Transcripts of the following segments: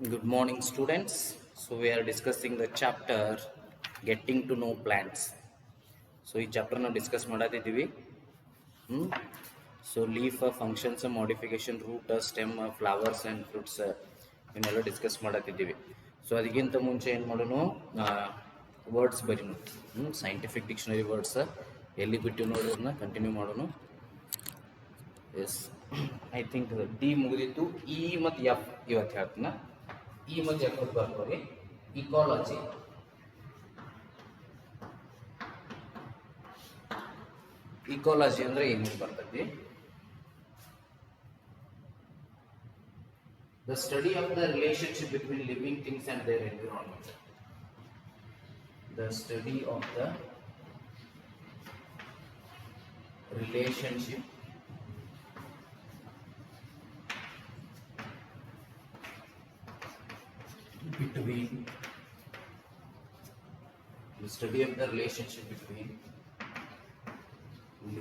Good morning, students. So we are discussing the chapter Getting to Know Plants. So ಈ chapter ನಾವು discuss ಮಾಡತ್ತಿದ್ದೀವಿ. So leaf functions modification root stem flowers and fruits ಇವನ್ನೆಲ್ಲ discuss ಮಾಡತ್ತಿದ್ದೀವಿ. So ಅದಕ್ಕಿಂತ ಮುಂಚೆ ಏನು ಮಾಡೋಣ, ವರ್ಡ್ಸ್ ಬರೀನು, ಸೈಂಟಿಫಿಕ್ ಡಿಕ್ಷನರಿ ವರ್ಡ್ಸ್ ಎಲ್ಲಿ ಬಿಟ್ಟು ನೋಡಿ ಅದನ್ನ ಕಂಟಿನ್ಯೂ ಮಾಡೋಣ. ಎಸ್, ಐ ಥಿಂಕ್ ಡಿ ಮುಗಿದಿತ್ತು. ಇ ಮತ್ತು ಎಫ್ ಇವತ್ತು ಹೇಳ್ತೀನ. ಇ ಮತ್ತು ಎಫ್ ಬರ್ಕೋರಿ. ಇಕಾಲಜಿ, ಇಕಾಲಜಿ ಅಂದ್ರೆ ಏನೇನು ಬರ್ತೈತಿ? The study of the relationship between living things and their environment. The study of the relationship between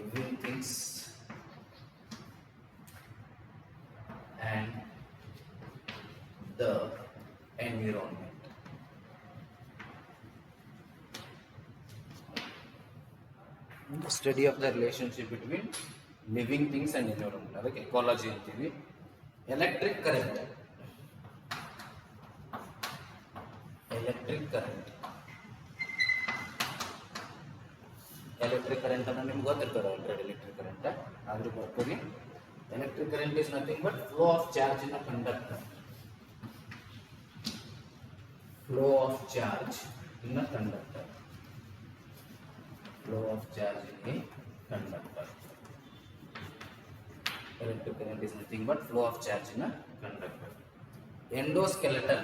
living things and the environment. The study of the relationship between living things and environment, ಅದಕ್ಕೆ ecology ಅಂತೀವಿ. Electric current ಅಂದ್ರೆ ನಿಮ್ಗೆ ಗೊತ್ತಿರ್ತದೆ already. Electric current ಆದ್ರೂ ಬರ್ತೀವಿ. Electric current is nothing but flow of charge in a conductor. Flow of charge in a conductor. Flow of charge in a conductor. Electric current is nothing but flow of charge in a conductor. Endoskeleton.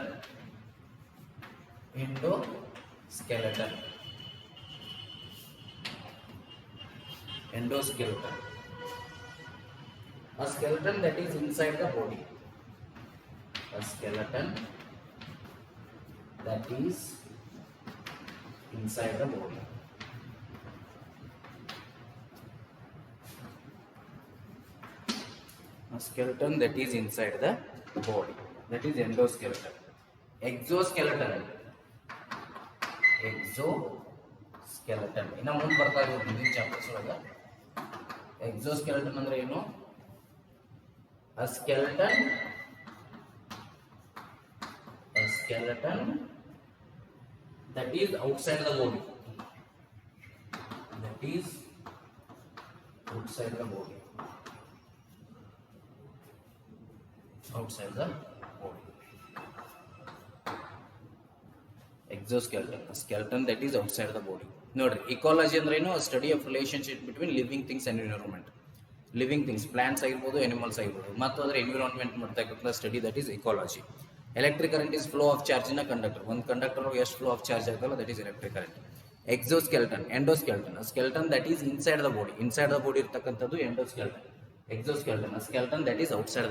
A skeleton that is inside the body. A skeleton that is inside the body. A skeleton that is inside the body. That is endoskeleton. Exoskeleton. ಇನ್ನ ಮುಂದೆ ಬರ್ತಾ ಇರೋದು ಮುಂದಿನ chapters ಒಳಗ. ಎಕ್ಸೋಸ್ಕೆಲೆಟನ್ ಅಂದ್ರೆ ಏನು? A skeleton that is outside the body. Outside the body. Exoskeleton, a skeleton that is outside the body. ನೋಡ್ರಿ, ecology ಅಂದ್ರೆ ಏನು? Study of relationship between living things and environment. Living things, plants ಆಗಿರ್ಬೋದು, animals ಆಗಿರ್ಬೋದು, ಮತ್ತು ಅದರ environment ಮಾಡ್ತಕ್ಕಂಥ study, that is ecology. Electric current is flow of charge in a conductor. ಒಂದು conductor ಎಷ್ಟು ಫ್ಲೋ ಆಫ್ ಚಾರ್ಜ್ ಆಗಲ್ಲ, that is electric current. Exoskeleton, endoskeleton, skeleton that is inside the body ಇರ್ತಕ್ಕಂಥದ್ದು endoskeleton. Exoskeleton, skeleton that is outside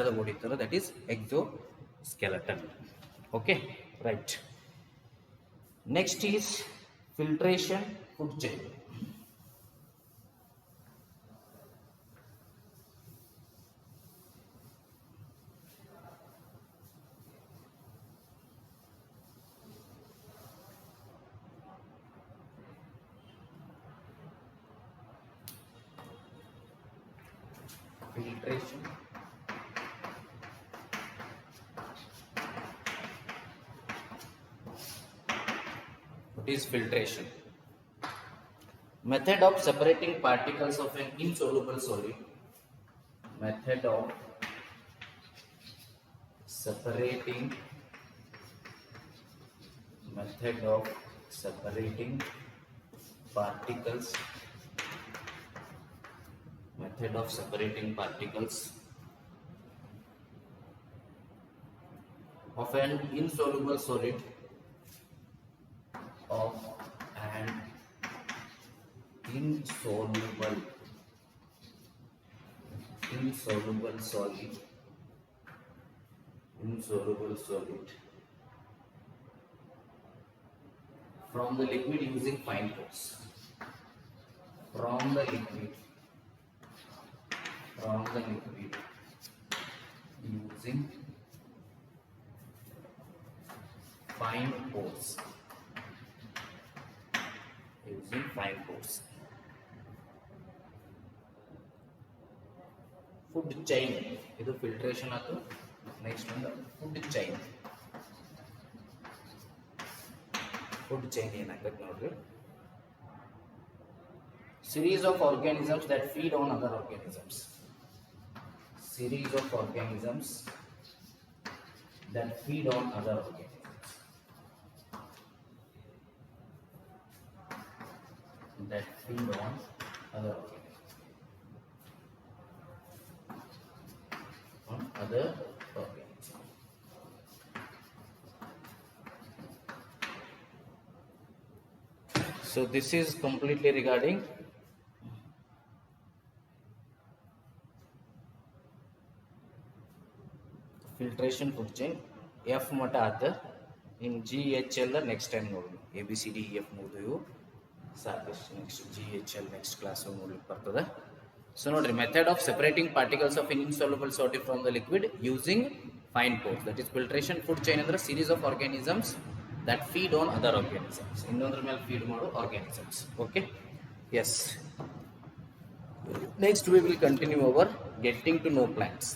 the body ಇರ್ತಾರೆ, that is ಎಕ್ಸೋಸ್ಕೆಲೆಟನ್. Okay, right. Next is filtration, food chain. What is filtration? Method of separating particles of an insoluble solid. Method of separating particles of an insoluble solid from the liquid using fine pores. From the liquid using fine pores. Using fine pores. Food chain. This is filtration. Next one, food chain. Food chain ಏನಾಗುತ್ತೆ series of organisms that feed on other organisms. Series of organisms that feed on other organisms. That feed on other organisms. On other organisms. So this is completely regarding filtration food chain. F mata aata in GHL next time nodu ABCDEF mugidu ivu saakashtu next GHL next class nodlik bartada. So nodri method of separating particles of insoluble solid from the liquid using fine pores, that is filtration food chain andre series of organisms that feed on other organisms. Innondra mele feed mado organisms. Okay, yes, next we will continue our getting to know plants.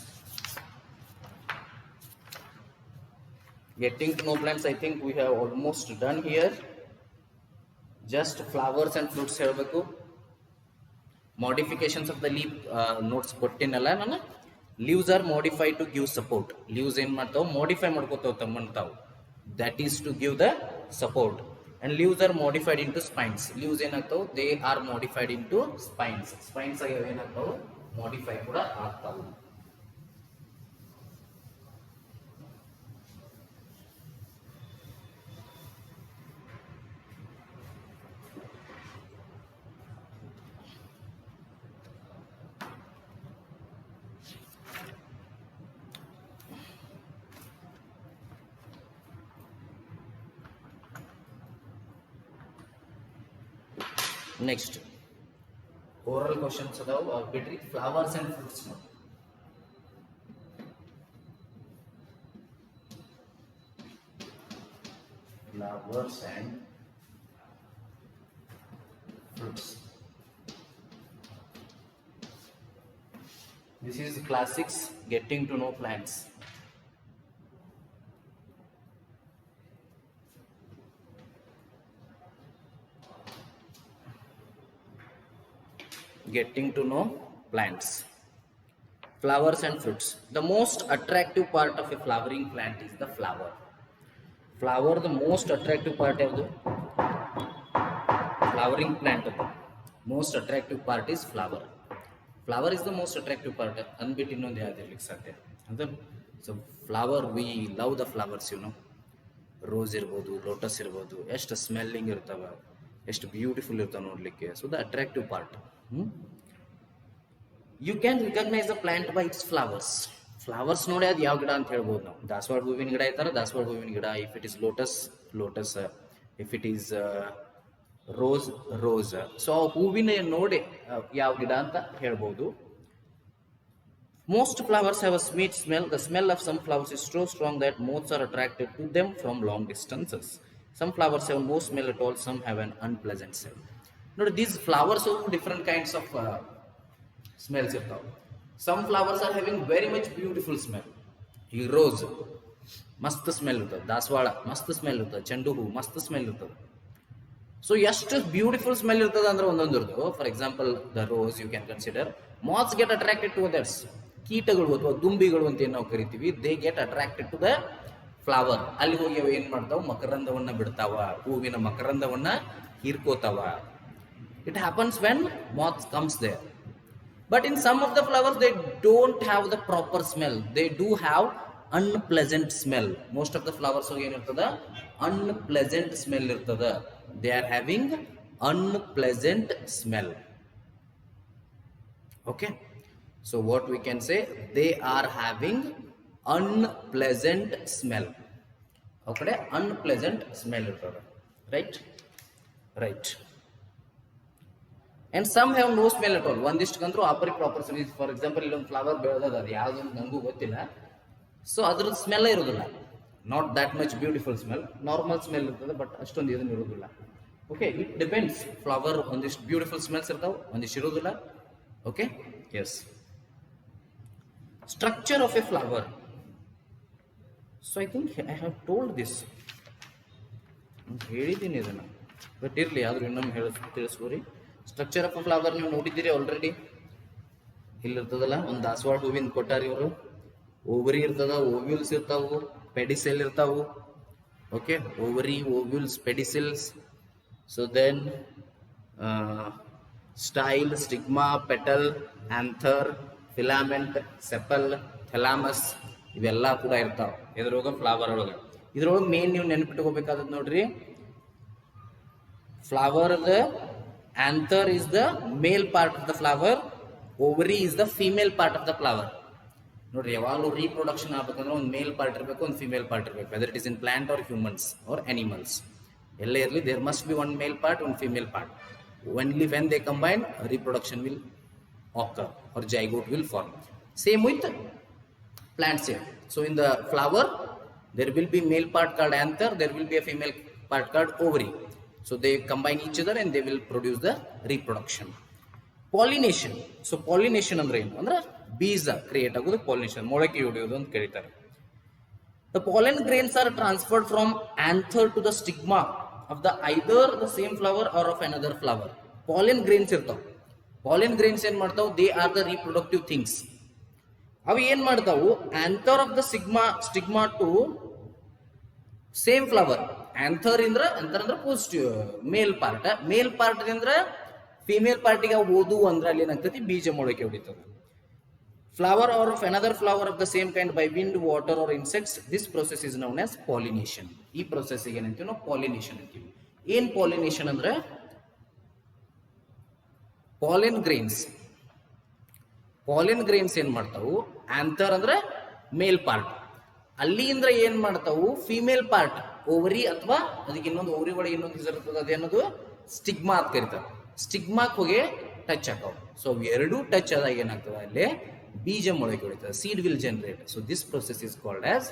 Getting to know plants, I think we have almost done here. Just flowers and fruits ಹೇಳಬೇಕು. Modifications of the leaf notes ಕೊಟ್ಟಿನಲ್ಲ ನಾನು. Leaves are modified to give support. Leaves ಏನು ಮಾಡ್ತಾವೆ, modify ಮಾಡ್ಕೋತಾವೆ ತಮ್ಮನ್ನು ತಾವು. That is to give the support. And leaves are modified into spines. Leaves ಏನಾಗ್ತಾವೆ, they are modified into spines. Spines ಆಗಿ ಏನಾಗ್ತಾವೆ, modify ಕೂಡ ಆಗ್ತಾವೆ. Next, oral questions about between flowers and fruits. Flowers and fruits. This is classics getting to know plants. Getting to know plants. Flowers and fruits. The most attractive part of a flowering plant is the flower. Flower, the most attractive part of the flowering plant. Most attractive part is flower. Flower is the most attractive part. Unbit innondu yadirlik sadhya. So flower, we love the flowers, you know. Rose irbodu, lotus irbodu, ಎಷ್ಟು smelling ಇರ್ತಾವ, ಎಷ್ಟು beautiful ಇರ್ತಾವ ನೋಡ್ಲಿಕ್ಕೆ. So the attractive part. You can recognize a plant by its flowers. Flowers ನೋಡಿ ಅದು ಯಾವ ಗಿಡ ಅಂತ ಹೇಳ್ಬೋದು ನಾವು. ದಾಸವಾಳ ಹೂವಿನ ಗಿಡ ಇರ್ತಾರೆ, ದಾಸವಾಳ ಹೂವಿನ ಗಿಡ. If it is lotus, lotus. If it is rose, rose. So ಹೂವಿನ ನೋಡಿ ಯಾವ ಗಿಡ ಅಂತ ಹೇಳ್ಬೋದು. Most flowers have a sweet smell. The smell of some flowers is so strong that moths are attracted to them from long distances. Some flowers have no smell at all. Some have an unpleasant smell. Notice these flowers have different kinds of smells. Some flowers are having very much beautiful smell. ಈ rose ಮಸ್ತ್ smell ಇರ್ತದೆ, ದಾಸವಾಳ ಮಸ್ತ್ smell ಇರ್ತದೆ, ಚೆಂಡು ಹೂ ಮಸ್ತ್ smell ಇರ್ತದೆ. So ಎಷ್ಟು ಬ್ಯೂಟಿಫುಲ್ ಸ್ಮೆಲ್ ಇರ್ತದೆ ಅಂದ್ರೆ ಒಂದೊಂದ್ರದ್ದು. For example the rose you can consider. Moths get attracted to others. ಕೀಟಗಳು ಅಥವಾ ದುಂಬಿಗಳು ಅಂತ ಏನು ನಾವು ಕರಿತೀವಿ, they get attracted to the flower. ಅಲ್ಲಿ ಹೋಗಿ ಅವು ಏನ್ ಮಾಡ್ತಾವ, ಮಕರಂದವನ್ನ ಬಿಡ್ತಾವ, ಹೂವಿನ ಮಕರಂದವನ್ನ ಹೀರ್ಕೋತಾವ. It happens when moths comes there. But in some of the flowers, they don't have the proper smell. They do have unpleasant smell. Most of the flowers ಏನು ಇರ್ತದ, unpleasant smell ಇರ್ತದ. They are having unpleasant smell. Okay. So what we can say, they are having unpleasant smell. Okay, unpleasant smell ಇರ್ತದ. Right? Right. And some have no smell at all. ಒಂದಿಷ್ಟಕ್ಕಂತೂ ಆಪರಿ proper smell. For example ಇಲ್ಲೊಂದು flower ಬೆಳೆದದ, ಅದು ಯಾವ್ದು ನನಗೂ ಗೊತ್ತಿಲ್ಲ. So ಅದ್ರದ್ದು ಸ್ಮೆಲ್ ಇರೋದಿಲ್ಲ. Not that much beautiful smell, normal smell ಇರ್ತದೆ, ಬಟ್ ಅಷ್ಟೊಂದು ಇದನ್ನು ಇರೋದಿಲ್ಲ. Okay, it depends. ಫ್ಲವರ್ ಒಂದಿಷ್ಟು ಬ್ಯೂಟಿಫುಲ್ ಸ್ಮೆಲ್ಸ್ ಇರ್ತಾವೆ, ಒಂದಿಷ್ಟು ಇರೋದಿಲ್ಲ. Okay, yes. Structure of a flower. So I think I have told this, ಹೇಳಿದ್ದೀನಿ ಇದನ್ನು, ಬಟ್ ಇರಲಿ ಆದರೂ ಇನ್ನೊಮ್ಮೆ ತಿಳಿಸ್ಬೋರಿ. ಸ್ಟ್ರಕ್ಚರ್ ಆಫ್ ಅ ಫ್ಲವರ್ ನೀವು ನೋಡಿದ್ದೀರಿ ಆಲ್ರೆಡಿ. ಇಲ್ಲಿರ್ತದಲ್ಲ, ಒಂದು ದಾಸವಾಳ ಹೂವಿನ ಕೊಟ್ಟಾರಿ ಇವರು. ಓವರಿ ಇರ್ತದ, ಓವ್ಯೂಲ್ಸ್ ಇರ್ತಾವು, ಪೆಡಿಸೆಲ್ ಇರ್ತಾವು. Okay, ovary, ovules, pedicels. So then style, stigma, petal, anther, filament, sepal, thalamus, ಇವೆಲ್ಲ ಕೂಡ ಇರ್ತಾವೆ ಇದ್ರೊಳಗೆ, ಫ್ಲವರ್ ಒಳಗೆ. ಇದ್ರೊಳಗೆ ಮೇನ್ ನೀವು ನೆನಪಿಟ್ಕೋಬೇಕಾದದ್ದು ನೋಡ್ರಿ, ಫ್ಲವರ್ದ anther is the male part of the flower, ovary is the female part of the flower. ನೋಡ್ರಿ, ಯಾವಾಗಲೂ ರೀಪ್ರೊಡಕ್ಷನ್ ಆಗ್ಬೇಕಂದ್ರೆ ಒಂದು ಮೇಲ್ ಪಾರ್ಟ್ ಇರಬೇಕು, ಒಂದು ಫಿಮೇಲ್ ಪಾರ್ಟ್ ಇರಬೇಕು, whether it is in plant or humans or animals. ಎಲ್ಲೇ ಇರಲಿ, there must be one male part, one female part. Only when they combine, reproduction will occur or zygote will form. Same with plants here. So in the flower, there will be male part called anther, there will be a female part called ovary. So they combine each other and they will produce the reproduction. Pollination. So pollination ಅಂದ್ರೆ ಏನು ಅಂದ್ರೆ ಬೀಜ create ಆಗೋದು pollination, ಮೊಳಕೆ ಹೊಡೆಯೋದು ಅಂತ ಕರೀತಾರೆ. The pollen grains are transferred from anther to the stigma of the either the same flower or of another flower. Pollen grains ಇರ್ತಾವ. Pollen grains ಏನ್ ಮಾಡ್ತಾವ? They are the reproductive things. ಅವು ಏನ್ ಮಾಡ್ತಾವು? Anther of the stigma to same flower. Anther ಅಂದ್ರೆ positive ಮೇಲ್ part, ಮೇಲ್ part ಅಂದ್ರೆ female ಪಾರ್ಟಿಗೆ ಓದು ಅಂದ್ರೆ ಅಲ್ಲಿ ಏನಾಗ್ತೈತಿ? ಬೀಜ ಮೊಳಕೆ ಹೊಡಿತದೆ. Flower or of another flower of the same kind by wind, water or insects, this process is known as pollination. ಈ process ಗೆ ಏನಂತೀವಿ ನಾವು? pollination ಅಂತೀವಿ. ಏನ್ pollination ಅಂದ್ರೆ pollen grains ಏನ್ ಮಾಡ್ತಾವು? ಆಂಥರ್ ಅಂದ್ರೆ ಮೇಲ್ ಪಾರ್ಟ್, ಅಲ್ಲಿಂದ ಏನ್ ಮಾಡ್ತಾವು? ಫಿಮೇಲ್ ಪಾರ್ಟ್, ಓವರಿ ಅಥವಾ ಅದಕ್ಕೆ ಇನ್ನೊಂದು ಓವರಿ ಒಳಗೆ ಇನ್ನೊಂದು ಹೆಸರು ಇರ್ತದೆ, ಅದೇನದು ಸ್ಟಿಗ್ಮಾ ಅಂತ ಕರೀತಾರೆ. ಸ್ಟಿಗ್ಮಾಕ್ ಹೋಗಿ ಟಚ್ ಹಾಕವು. ಸೊ ಎರಡೂ ಟಚ್ ಆದಾಗ ಏನಾಗ್ತದೆ? ಅಲ್ಲಿ ಬೀಜ ಮೊಳಕೆ ಹೊಡಿತದೆ, seed will generate. So this process is called as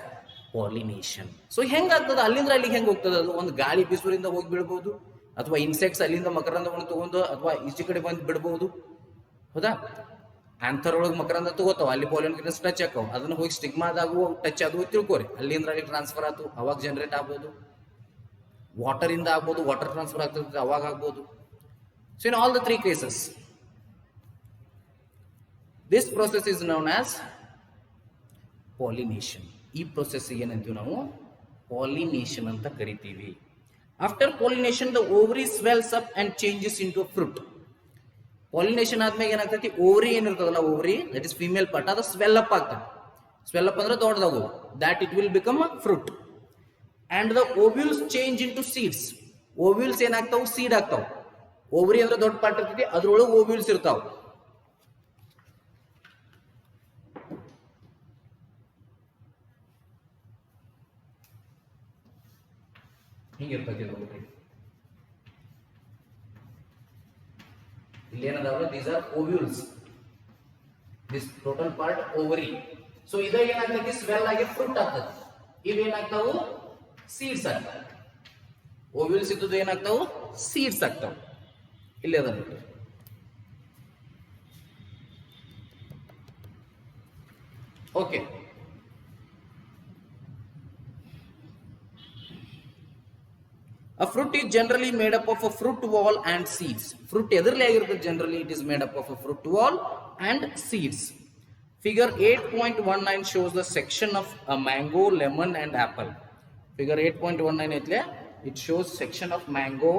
pollination. So ಹೆಂಗಾಗ್ತದೆ? ಅಲ್ಲಿಂದ ಅಲ್ಲಿಗೆ ಹೆಂಗ್ ಹೋಗ್ತದೆ? ಅದು ಒಂದು ಗಾಳಿ ಬೀಸುರಿಂದ ಹೋಗಿ ಬಿಡ್ಬೋದು, ಅಥವಾ ಇನ್ಸೆಕ್ಟ್ಸ್ ಅಲ್ಲಿಂದ ಮಕರಂದವನ್ನು ತಗೊಂಡು ಅಥವಾ ಈಚೆ ಕಡೆ ಬಂದು ಬಿಡ್ಬೋದು. ಹೌದಾ? ಆಂಥರ್ ಒಳಗೆ ಮಕರಂದ ತಗೋತಾವ, ಅಲ್ಲಿ ಪಾಲಿನ್ ಗ್ರೇನ್ಸ್ ಟಚ್ ಹಾಕವು, ಅದನ್ನ ಹೋಗಿ ಸ್ಟಿಗ್ಮಾದಾಗೂ ಟಚ್ ಆದವು ತಿಳ್ಕೋರಿ, ಅಲ್ಲಿಂದ ಅಲ್ಲಿ ಟ್ರಾನ್ಸ್ಫರ್ ಆಯ್ತು, ಅವಾಗ ಜನರೇಟ್ ಆಗ್ಬೋದು. ವಾಟರ್ ಇಂದ ಆಗ್ಬೋದು, ವಾಟರ್ ಟ್ರಾನ್ಸ್ಫರ್ ಆಗ್ತದೆ, ಅವಾಗ ಆಗ್ಬೋದು. So in all the 3 cases this process is known as pollination. ಈ process ಏನಂತೀವಿ ನಾವು? pollination ಅಂತ ಕರಿತೀವಿ. After pollination the ovary swells up and changes into a fruit. pollination ಆದ್ಮೇಲೆ ಏನಾಗ್ತೈತಿ? ಓವರಿ ಏನಿರ್ತದಲ್ಲ, ovary that is female part, ಅದು swell up ಆಗ್ತದೆ. ಸ್ವೆಲ್ ಅಪ್ ಅಂದ್ರೆ ದೊಡ್ಡದಾಗೋದು, that it will become a fruit. And the ovules change into seeds. ovules ಏನಾಗ್ತಾವು? Seed ಆಗ್ತಾವು. Ovary ಅಂದ್ರೆ ದೊಡ್ಡ ಪಾರ್ಟ್ ಇರ್ತೈತಿ, ಅದ್ರೊಳಗೆ ಓವ್ಯೂಲ್ಸ್ ಇರ್ತಾವ. ಹಿಂಗಿರ್ತೈತಿ ಓವರಿ. ಇಲ್ಲೇನದಾವಲ್ಲ, these are ovules, this total part ovary. So ಇದು ಏನಾಗ್ತೈತಿ? ಸ್ವೆಲ್ ಆಗಿ ಫ್ರೂಟ್ ಆಗ್ತದೆ. ಇವೇನಾಗ್ತಾವು? ಸೀಡ್ಸ್ ಆಗ್ತಾವೆ. ಓವ್ಯೂಲ್ಸ್ ಇದ್ದದ್ದು ಏನಾಗ್ತಾವು? ಸೀಡ್ಸ್ ಆಗ್ತಾವ. ಇಲ್ಲಿ ಅದ ನೋಡಿ. Okay, a fruit is generally made up of a fruit wall and seeds. Fruit ಎದರಲ್ಲಿ ಆಗಿರುತ್ತೆ? generally it is made up of a fruit wall and seeds. Figure 8.19 shows the section of a mango, lemon and apple. Figure 8.19 ಐತ್ಲೆ, it shows section of mango,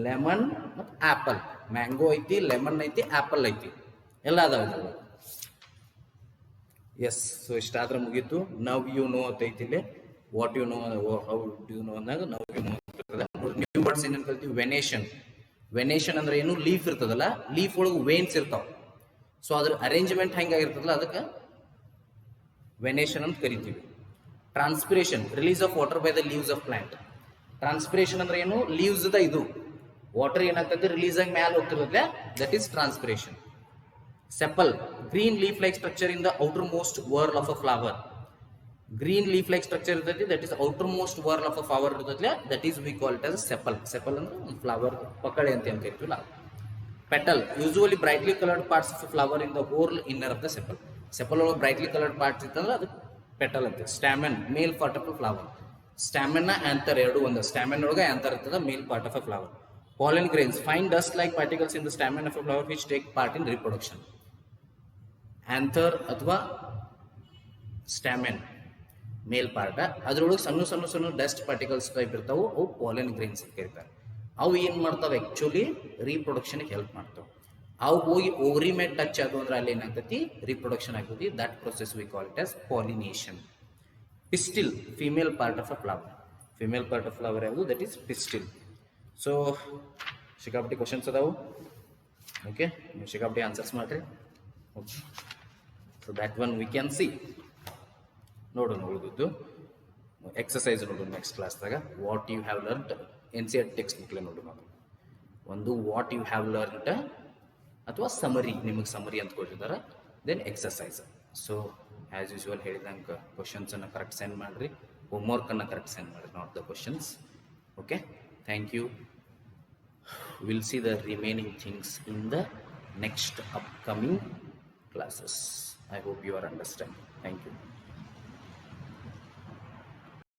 lemon ಮತ್ತು apple. Mango ಐತಿ, lemon ಐತಿ, apple ಐತಿ, ಎಲ್ಲ ಅದಾವ. S, so ಇಷ್ಟಾದ್ರೆ ಮುಗೀತು. ನವ್ you no ಅಂತ ಐತಿ ಇಲ್ಲಿ. What you know, how do you know ಅಂದಾಗ now you know. New words ಏನೇನು ಕಲ್ತೀವಿ? ವೆನೇಷನ್. ವೆನೇಷನ್ ಅಂದ್ರೆ ಏನು? ಲೀಫ್ ಇರ್ತದಲ್ಲ, ಲೀಫ್ ಒಳಗೆ ವೇನ್ಸ್ ಇರ್ತಾವ. ಸೊ ಅದ್ರ ಅರೇಂಜ್ಮೆಂಟ್ ಹೆಂಗಾಗಿರ್ತದಲ್ಲ, ಅದಕ್ಕೆ ವೆನೇಷನ್ ಅಂತ ಕರಿತೀವಿ. Transpiration, release of water by the leaves of plant. Transpiration ಅಂದ್ರೆ ಏನು? ಲೀವ್ಸ್ ದ ಇದು ವಾಟರ್ ಏನಾಗ್ತದೆ? ರಿಲೀಸ್ ಆಗಿ ಮ್ಯಾಲ ಹೋಗ್ತಿರೋದ್ಲೆ, that is transpiration. Sepal, green leaf like structure in the outermost whorl of a flower. Green leaf like structure ಇರ್ತೈತಿ, that is outermost whorl of a flower ಇರ್ತೈತಿ, that is we call it as sepal. Sepal ಅಂದ್ರೆ ಒಂದು flower ಪಕಳೆ ಅಂತ ಏನ್ ಕರಿತೀವಲ್ಲ. Petal usually brightly coloured parts of flower in the whole inner of the sepal. Sepal ಒಳಗೆ brightly coloured parts ಇತ್ತಂದ್ರೆ ಅದು ಪೆಟಲ್ ಅಂತ. Stamen male part of a flower. Stamen anther ಎರಡು ಒಂದು. ಸ್ಟ್ಯಾಮೆನ್ ಒಳಗೆ ಆಂಥರ್ ಇರ್ತದ, male part of a flower. Pollen grains, fine dust-like particles in the stamen of a flower which take part in reproduction. Anther ಅಥವಾ stamen ಮೇಲ್ part, ಅದ್ರೊಳಗೆ ಸಣ್ಣ ಸಣ್ಣ ಸಣ್ಣ dust particles type ಇರ್ತಾವೆ, ಅವು ಪಾಲಿನ್ ಗ್ರೇನ್ಸ್ ಅಂತ ಕರೀತಾರೆ. ಅವು ಏನು ಮಾಡ್ತಾವೆ, ಆ್ಯಕ್ಚುಲಿ ರೀಪ್ರೊಡಕ್ಷನ್ಗೆ ಹೆಲ್ಪ್ ಮಾಡ್ತಾವೆ. ಅವು ಹೋಗಿ ಓವರಿ ಮೇಲೆ ಟಚ್ ಆದವು ಅಂದ್ರೆ ಅಲ್ಲಿ ಏನಾಗ್ತೈತಿ, ರೀಪ್ರೊಡಕ್ಷನ್ ಆಗ್ತೈತಿ. That process we call it as pollination. Pistil, female part of a flower. Female part of flower ಯಾವುದು, ದಟ್ ಈಸ್ ಪಿಸ್ಟಿಲ್. ಸೊ ಸಿಕ್ಕಾಪಟ್ಟಿ ಕ್ವಶನ್ಸ್ ಅದಾವು. ಓಕೆ, ನೀವು ಸಿಕ್ಕಾಪಟ್ಟಿ ಆನ್ಸರ್ಸ್ ಮಾಡಿರಿ. Okay, so that one we can see. ನೋಡೋಣ ಉಳಿದಿದ್ದು exercise ನೋಡೋಣ next ಕ್ಲಾಸ್ದಾಗ. What you have learned NCERT text ಬುಕ್ಲೆ ನೋಡೋಣ. ಒಂದು ವಾಟ್ ಯು ಹ್ಯಾವ್ ಲರ್ನ್ಡ್ ಅಥವಾ ಸಮರಿ, ನಿಮಗೆ ಸಮರಿ ಅಂತ ಕೊಟ್ಟಿದ್ದಾರೆ. Then exercise. So as usual ಹೇಳಿದಂಗೆ ಕ್ವಶನ್ಸನ್ನು ಕರೆಕ್ಟ್ ಸೆಂಡ್ ಮಾಡಿರಿ, ಹೋಮ್ವರ್ಕನ್ನು ಕರೆಕ್ಟ್ ಸೆಂಡ್ ಮಾಡಿರಿ, not the questions. Okay, thank you. We'll see the remaining things in the next upcoming classes. I hope you are understanding. Thank you.